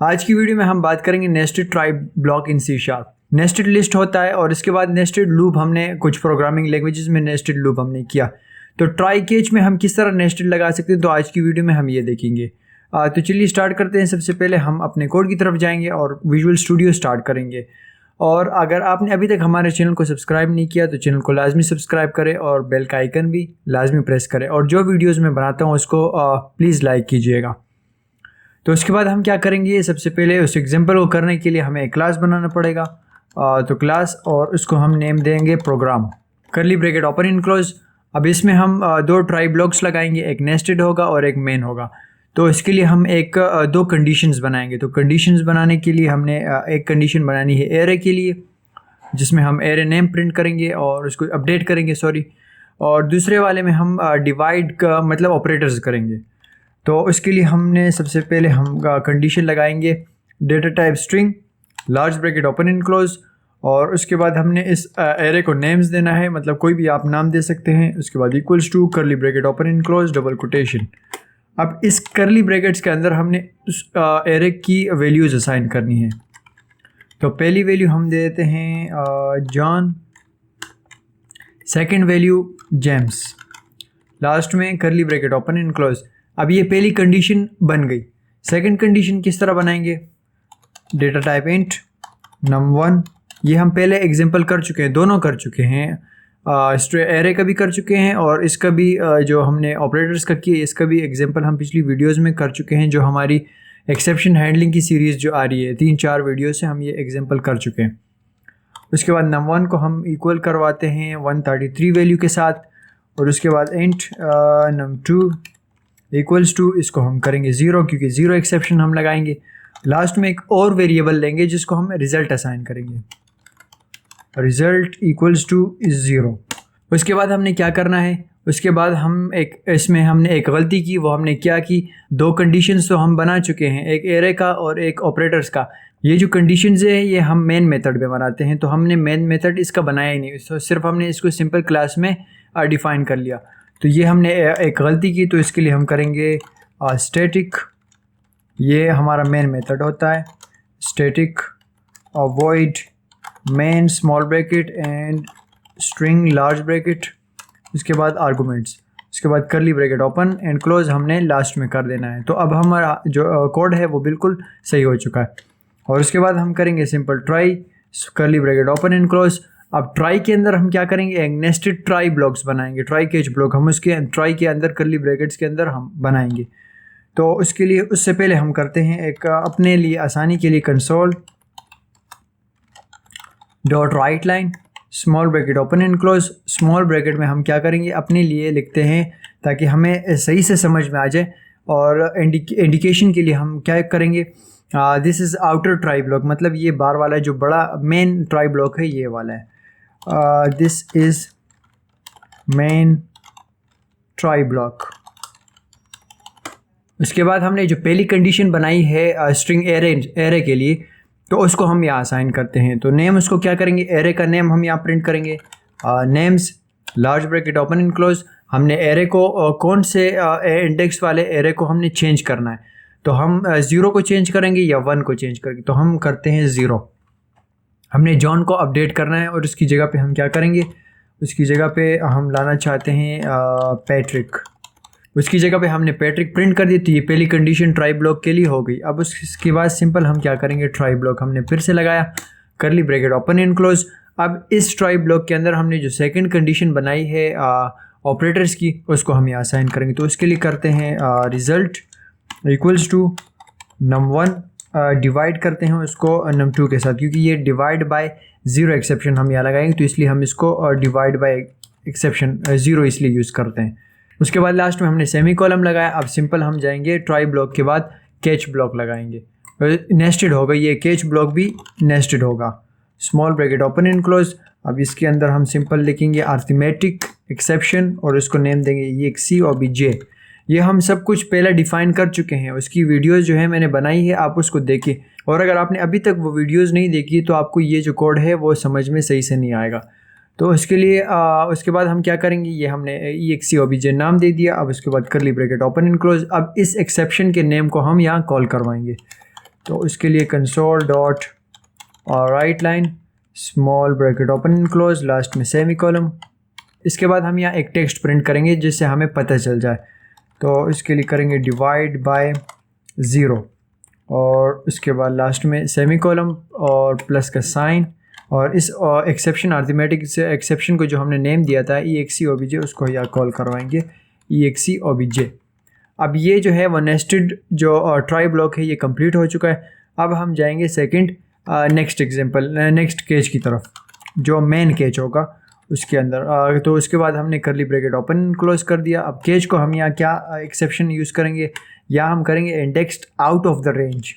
आज की वीडियो में हम बात करेंगे nested try block in C sharp. Nested list होता है और इसके बाद नेस्टेड लूप, हमने कुछ प्रोग्रामिंग लैंग्वेजेस में नेस्टेड लूप हमने किया। तो ट्राई केच में हम किस तरह नेस्टेड लगा सकते हैं, तो आज की वीडियो में हम ये देखेंगे। तो चलिए स्टार्ट करते हैं। सबसे पहले हम अपने कोड की तरफ जाएंगे और विजुअल स्टूडियो स्टार्ट करेंगे। और अगर आपने अभी तक हमारे चैनल को सब्सक्राइब नहीं किया तो चैनल को लाजमी सब्सक्राइब करें और बेल का आइकन भी लाजमी प्रेस करें, और जो वीडियोज़ मैं बनाता हूँ उसको प्लीज़ लाइक कीजिएगा। तो उसके बाद हम क्या करेंगे, सबसे पहले उस एग्जांपल को करने के लिए हमें एक क्लास बनाना पड़ेगा। तो क्लास, और उसको हम नेम देंगे प्रोग्राम, करली ब्रैकेट ओपन इन क्लोज। अब इसमें हम दो ट्राई ब्लॉक्स लगाएंगे, एक नेस्टेड होगा और एक मेन होगा। तो इसके लिए हम दो कंडीशंस बनाएंगे। तो कंडीशंस बनाने के लिए हमने एक कंडीशन बनानी है एरे के लिए, जिसमें हम एरे नेम प्रिंट करेंगे और उसको अपडेट करेंगे, और दूसरे वाले में हम डिवाइड का मतलब ऑपरेटर्स करेंगे। तो उसके लिए हमने सबसे पहले हम कंडीशन लगाएंगे data type string, large bracket open and close, और उसके बाद हमने इस एरे को नेम्स देना है, मतलब कोई भी आप नाम दे सकते हैं। उसके बाद equals to curly bracket open and close double quotation. अब इस करली ब्रैकेट्स के अंदर हमने उस एरे की वैल्यूज़ असाइन करनी है। तो पहली वैल्यू हम दे देते हैं John, second value James, last में करली ब्रैकेट ओपन इन क्लोज। अब ये पहली कंडीशन बन गई। सेकंड कंडीशन किस तरह बनाएंगे, डेटा टाइप इंट num1। ये हम पहले एग्जांपल कर चुके हैं, दोनों कर चुके हैं, एरे का भी कर चुके हैं और इसका भी जो हमने ऑपरेटर्स का किया इसका भी एग्जांपल हम पिछली वीडियोस में कर चुके हैं। जो हमारी एक्सेप्शन हैंडलिंग की सीरीज़ जो आ रही है, 3-4 वीडियो से हम ये एग्जांपल कर चुके हैं। उसके बाद num1 को हम इक्वल करवाते हैं 133 वैल्यू के साथ, और उसके बाद इंट num2 इक्वल्स टू, इसको हम करेंगे 0 क्योंकि 0 एक्सेप्शन हम लगाएंगे। लास्ट में एक और वेरिएबल लेंगे जिसको हम रिज़ल्ट असाइन करेंगे, रिज़ल्ट इक्वल्स टू इज़ 0। उसके बाद हमने क्या करना है, उसके बाद हम इसमें हमने एक गलती की। वो हमने क्या की, दो कंडीशंस तो हम बना चुके हैं, एक एरे का और एक ऑपरेटर्स का। ये जो कंडीशंस है ये हम मेन मेथड में बनाते हैं, तो हमने मेन मेथड इसका बनाया ही नहीं, तो सिर्फ हमने इसको सिंपल क्लास में डिफ़ाइन कर लिया। तो ये हमने एक गलती की, तो इसके लिए हम करेंगे स्टैटिक, ये हमारा मेन मेथड होता है, static void main small bracket and string large bracket, उसके बाद आर्गुमेंट्स, उसके बाद करली ब्रैकेट ओपन एंड क्लोज हमने लास्ट में कर देना है। तो अब हमारा जो कोड है वो बिल्कुल सही हो चुका है। और उसके बाद हम करेंगे सिंपल ट्राई, करली ब्रैकेट ओपन एंड क्लोज। अब ट्राई के अंदर हम क्या करेंगे, एक नेस्टेड ट्राई ब्लॉक्स बनाएंगे, ट्राई केच ब्लॉक हम उसके ट्राई के अंदर करली ब्रैकेट्स के अंदर हम बनाएंगे। तो उसके लिए उससे पहले हम करते हैं एक अपने लिए आसानी के लिए console dot write line small bracket open and close. Small bracket में हम क्या करेंगे, अपने लिए लिखते हैं ताकि हमें सही से समझ में आ जाए। और इंडिकेशन के लिए हम क्या करेंगे, this is outer try block, मतलब ये बार वाला जो बड़ा मेन ट्राई ब्लॉक है ये वाला है। This is main try block. उसके बाद हमने जो पहली कंडीशन बनाई है स्ट्रिंग एरे के लिए, तो उसको हम यहाँ असाइन करते हैं। तो नेम उसको क्या करेंगे, एरे का नेम हम यहाँ प्रिंट करेंगे, names large bracket open and close. हमने एरे को कौन से इंडेक्स वाले एरे को हमने चेंज करना है, तो हम 0 को चेंज करेंगे या 1 को चेंज करेंगे, तो हम करते हैं 0। हमने जॉन को अपडेट करना है और उसकी जगह पे हम क्या करेंगे, उसकी जगह पे हम लाना चाहते हैं पैट्रिक। उसकी जगह पे हमने पैट्रिक प्रिंट कर दी, तो ये पहली कंडीशन ट्राई ब्लॉक के लिए हो गई। अब उसके बाद सिंपल हम क्या करेंगे, ट्राई ब्लॉक हमने फिर से लगाया, करली ब्रैकेट ओपन एंड क्लोज। अब इस ट्राई ब्लॉक के अंदर हमने जो सेकंड कंडीशन बनाई है ऑपरेटर्स की, उसको हम यहाँ असाइन करेंगे। तो उसके लिए करते हैं result equals to num1, divide करते हैं उसको num2 के साथ, क्योंकि ये डिवाइड बाय 0 एक्सेप्शन हम यहाँ लगाएंगे, तो इसलिए हम इसको डिवाइड बाय एक्सेप्शन 0 इसलिए यूज़ करते हैं। उसके बाद लास्ट में हमने सेमी कॉलम लगाया। अब सिंपल हम जाएंगे ट्राई ब्लॉक के बाद कैच ब्लॉक लगाएंगे, नेस्टेड होगा, ये कैच ब्लॉक भी नेस्टेड होगा, small bracket open and close. अब इसके अंदर हम सिंपल लिखेंगे अर्थमेटिक एक्सेप्शन और उसको नेम देंगे EXE और BJ। ये हम सब कुछ पहले डिफ़ाइन कर चुके हैं, उसकी वीडियोस जो है मैंने बनाई है, आप उसको देखिए। और अगर आपने अभी तक वो वीडियोस नहीं देखी तो आपको ये जो कोड है वो समझ में सही से नहीं आएगा। तो उसके लिए उसके बाद हम क्या करेंगे, ये हमने EXE और BJ नाम दे दिया। अब उसके बाद करली ब्रैकेट ओपन एंड क्लोज। अब इस एक्सेप्शन के नेम को हम यहाँ कॉल करवाएंगे। तो उसके लिए कंसोल डॉट और right line small bracket open and close last में सेमी कॉलम। इसके बाद हम यहाँ एक टेक्स्ट प्रिंट करेंगे जिससे हमें पता चल जाए। तो इसके लिए करेंगे डिवाइड बाय 0 और उसके बाद लास्ट में सेमी कॉलम और प्लस का साइन। और इस एक्सेप्शन अर्थमेटिक से एक्सेप्शन को जो हमने नेम दिया था EXEOBJ उसको यहाँ कॉल करवाएंगे EXEOBJ। अब ये जो है वो नेस्टेड जो ट्राई ब्लॉक है ये कंप्लीट हो चुका है। अब हम जाएंगे second next example next case की तरफ जो मेन केज होगा उसके अंदर। तो उसके बाद हमने करली ब्रैकेट ओपन क्लोज कर दिया। अब केज को हम यहाँ क्या एक्सेप्शन यूज़ करेंगे, या हम करेंगे indexed out of the range.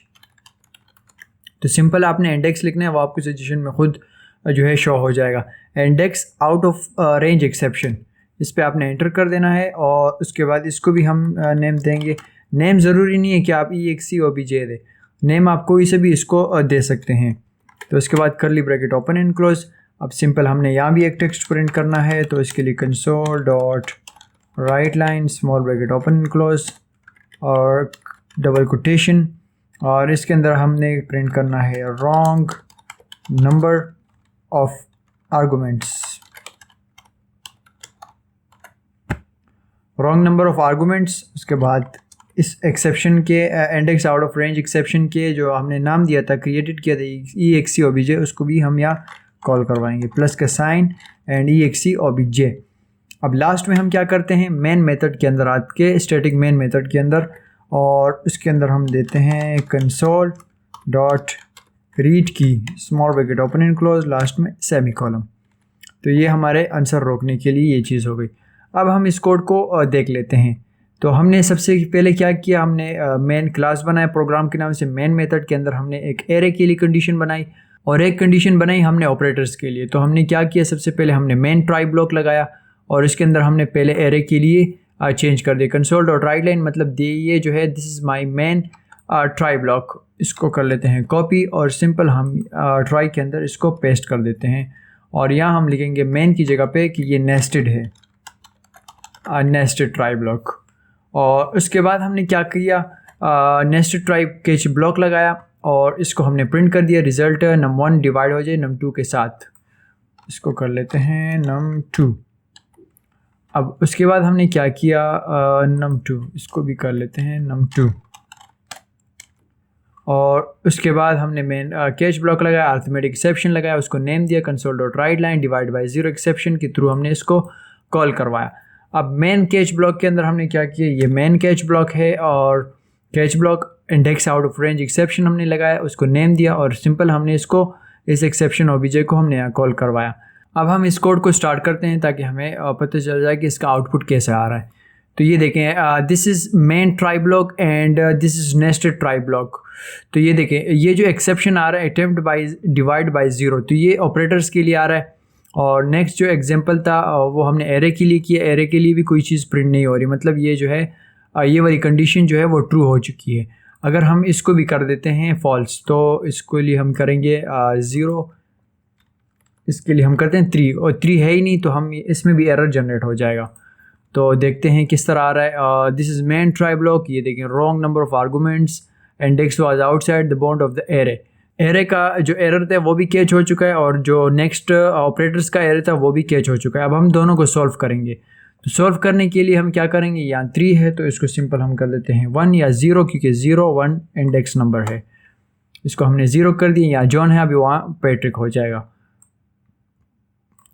तो सिंपल आपने इंडेक्स लिखना है, वो आपको सजेशन में खुद जो है शो हो जाएगा। Index out of range exception, इस पर आपने एंटर कर देना है। और उसके बाद इसको भी हम नेम देंगे। नेम ज़रूरी नहीं है कि आप EXEOBJ दे, नेम आप कोई से भी इसको दे सकते हैं। तो उसके बाद करली ब्रैकेट ओपन एंड क्लोज। अब सिंपल हमने यहाँ भी एक टेक्स्ट प्रिंट करना है, तो इसके लिए console dot write line small bracket open and close और डबल कोटेशन। और इसके अंदर हमने प्रिंट करना है wrong number of arguments, wrong number of arguments. उसके बाद इस एक्सेप्शन के index out of range exception के जो हमने नाम दिया था क्रिएटेड किया था EXEOBJ, उसको भी हम यहाँ कॉल करवाएंगे प्लस का साइन एंड EXEOBJ। अब लास्ट में हम क्या करते हैं, मेन मेथड के अंदर आके स्टैटिक मेन मेथड के अंदर, और उसके अंदर हम देते हैं कंसोल डॉट रीड की small bracket open and close last में सेमी कॉलम। तो ये हमारे आंसर रोकने के लिए ये चीज़ हो गई। अब हम इस कोड को देख लेते हैं। तो हमने सबसे पहले क्या किया, हमने मेन क्लास बनाया प्रोग्राम के नाम से। मेन मेथड के अंदर हमने एक एरे के लिए कंडीशन बनाई और एक कंडीशन बनाई हमने ऑपरेटर्स के लिए। तो हमने क्या किया, सबसे पहले हमने मेन ट्राई ब्लॉक लगाया और इसके अंदर हमने पहले एरे के लिए चेंज कर दिया कंसोल डॉट राइट लाइन, मतलब ये जो है this is my main try block. इसको कर लेते हैं कॉपी और सिंपल हम ट्राई के अंदर इसको पेस्ट कर देते हैं। और यहाँ हम लिखेंगे मेन की जगह पे कि ये नेस्टेड है, नेस्टेड ट्राई ब्लॉक। और उसके बाद हमने क्या किया, नेस्टेड ट्राई केच ब्लॉक लगाया और इसको हमने प्रिंट कर दिया रिज़ल्ट num1 डिवाइड हो जाए num2 के साथ। इसको कर लेते हैं num2। अब उसके बाद हमने क्या किया, num2 इसको भी कर लेते हैं num2। और उसके बाद हमने मेन कैच ब्लॉक लगाया, अर्थमेटिक एक्सेप्शन लगाया, उसको नेम दिया console dot write line divide by 0 exception के थ्रू हमने इसको कॉल करवाया। अब मेन कैच ब्लॉक के अंदर हमने क्या किया, ये मेन कैच ब्लॉक है और catch block index out of range exception हमने लगाया, उसको नेम दिया और सिंपल हमने इसको इस एक्सेप्शन OBJ को हमने यहाँ कॉल करवाया। अब हम इस कोड को स्टार्ट करते हैं ताकि हमें पता चल जाए कि इसका आउटपुट कैसे आ रहा है। तो ये देखें, this is main try block and this is nested try block. तो ये देखें, ये जो एक्सेप्शन आ रहा है अटेम्प्ट बाय डिवाइड बाय 0, तो ये ऑपरेटर्स के लिए आ रहा है। और नेक्स्ट जो एग्जांपल था वो हमने एरे के लिए किया, एरे के लिए भी कोई चीज़ प्रिंट नहीं हो रही, मतलब ये जो है ये वाली कंडीशन जो है वो ट्रू हो चुकी है। अगर हम इसको भी कर देते हैं फॉल्स, तो इसके लिए हम करेंगे 0, इसके लिए हम करते हैं 3, और 3 है ही नहीं तो हम इसमें भी एरर जनरेट हो जाएगा। तो देखते हैं किस तरह आ रहा है। This is main try block, ये देखें wrong number of arguments, index was outside the bound of the array. Array का जो एरर था वो भी कैच हो चुका है और जो नेक्स्ट ऑपरेटर्स का एरर था वो भी कैच हो चुका है। अब हम दोनों को सॉल्व करेंगे। तो सॉल्व करने के लिए हम क्या करेंगे, यहाँ 3 है तो इसको सिंपल हम कर देते हैं 1 या 0, क्योंकि 0 1 इंडेक्स नंबर है। इसको हमने 0 कर दिया, यहाँ जॉन है अभी वहाँ पैट्रिक हो जाएगा।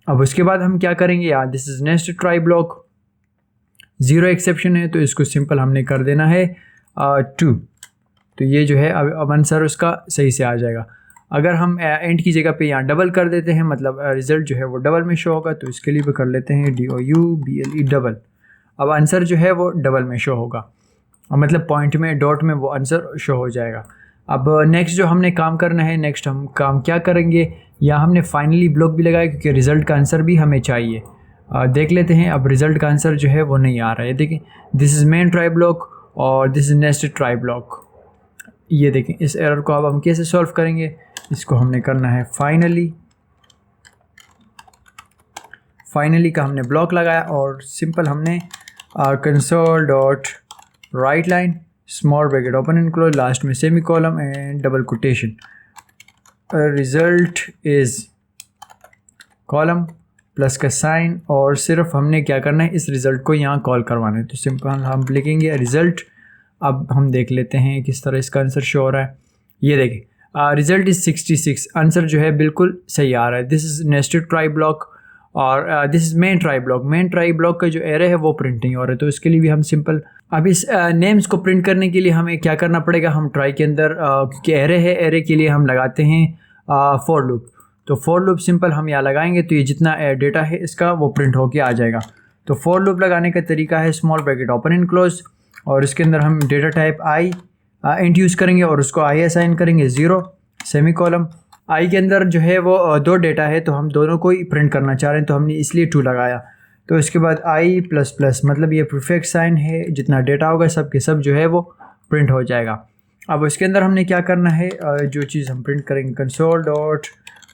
अब उसके बाद हम क्या करेंगे, यहाँ this is nested try block, 0 exception है तो इसको सिंपल हमने कर देना है 2। तो ये जो है अब आंसर उसका सही से आ जाएगा। अगर हम एंड की जगह पे यहाँ डबल कर देते हैं, मतलब रिज़ल्ट जो है वो डबल में शो होगा, तो इसके लिए भी कर लेते हैं DOUBLE डबल। अब आंसर जो है वो डबल में शो होगा, मतलब पॉइंट में डॉट में वो आंसर शो हो जाएगा। अब नेक्स्ट जो हमने काम करना है, नेक्स्ट हम काम क्या करेंगे, यहाँ हमने फाइनली ब्लॉक भी लगाया क्योंकि रिज़ल्ट का आंसर भी हमें चाहिए। देख लेते हैं, अब रिज़ल्ट का आंसर जो है वो नहीं आ रहा है। देखें, this is main try block और this is nested try block. ये देखें, इस एरर को अब हम कैसे सॉल्व करेंगे, इसको हमने करना है फाइनली का हमने ब्लॉक लगाया और सिंपल हमने console dot write line small bracket open and close, last में semicolon and double quotation, result is colon plus का साइन, और सिर्फ हमने क्या करना है, इस रिज़ल्ट को यहाँ कॉल करवाना है। तो सिंपल हम लिखेंगे रिज़ल्ट। अब हम देख लेते हैं किस तरह इसका आंसर शो हो रहा है। ये देखिए रिज़ल्ट इज़ 66, आंसर जो है बिल्कुल सही आ रहा है। This is nested try block और this is main try block. Main try block का जो एरे है वो प्रिंट नहीं हो रहा है, तो इसके लिए भी हम सिंपल अब इस नेम्स को प्रिंट करने के लिए हमें क्या करना पड़ेगा, हम ट्राई के अंदर क्योंकि एरे है, एरे के लिए हम लगाते हैं फॉर लूप। तो फॉर लूप सिंपल हम यहाँ लगाएंगे तो ये जितना डेटा है इसका वो प्रिंट होके आ जाएगा। तो फॉर लूप लगाने का तरीका है small bracket open and close, और इसके अंदर हम डेटा टाइप आई इंट यूज़ करेंगे और उसको आई असाइन करेंगे 0 सेमी कॉलम। आई के अंदर जो है वो 2 डेटा है, तो हम दोनों को ही प्रिंट करना चाह रहे हैं, तो हमने इसलिए 2 लगाया। तो इसके बाद आई प्लस प्लस, मतलब ये प्रीफिक्स साइन है, जितना डेटा होगा सब के सब जो है वो प्रिंट हो जाएगा। अब इसके अंदर हमने क्या करना है, जो चीज़ हम प्रिंट करेंगे कंसोल डॉट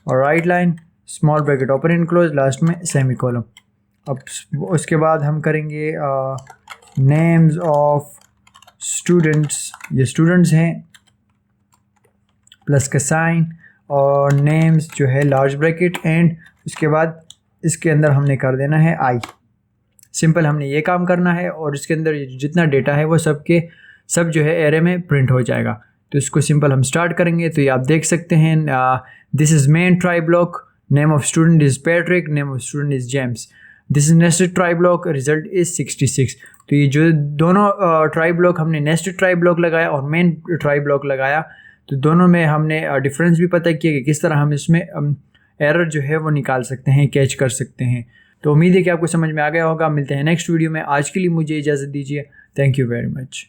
और right line small bracket open and close, last में सेमी कॉलम। अब उसके बाद हम करेंगे नेम्स ऑफ स्टूडेंट्स, ये स्टूडेंट्स हैं प्लस का साइन, और नेम्स जो है लार्ज ब्रैकेट एंड उसके बाद इसके अंदर हमने कर देना है आई। सिंपल हमने ये काम करना है और इसके अंदर जितना डेटा है वो सब के सब जो है एरे में प्रिंट हो जाएगा। तो इसको सिंपल हम स्टार्ट करेंगे तो ये आप देख सकते हैं this is main try block, name of student is Patrick, name of student is James, this is nested try block, result is 66। तो ये जो दोनों ट्राई ब्लॉक हमने नेस्टेड ट्राई ब्लॉक लगाया और मेन ट्राई ब्लॉक लगाया, तो दोनों में हमने डिफरेंस भी पता किया कि किस तरह हम इसमें एरर जो है वो निकाल सकते हैं, कैच कर सकते हैं। तो उम्मीद है कि आपको समझ में आ गया होगा। मिलते हैं नेक्स्ट वीडियो में, आज के लिए मुझे इजाज़त दीजिए। Thank you very much.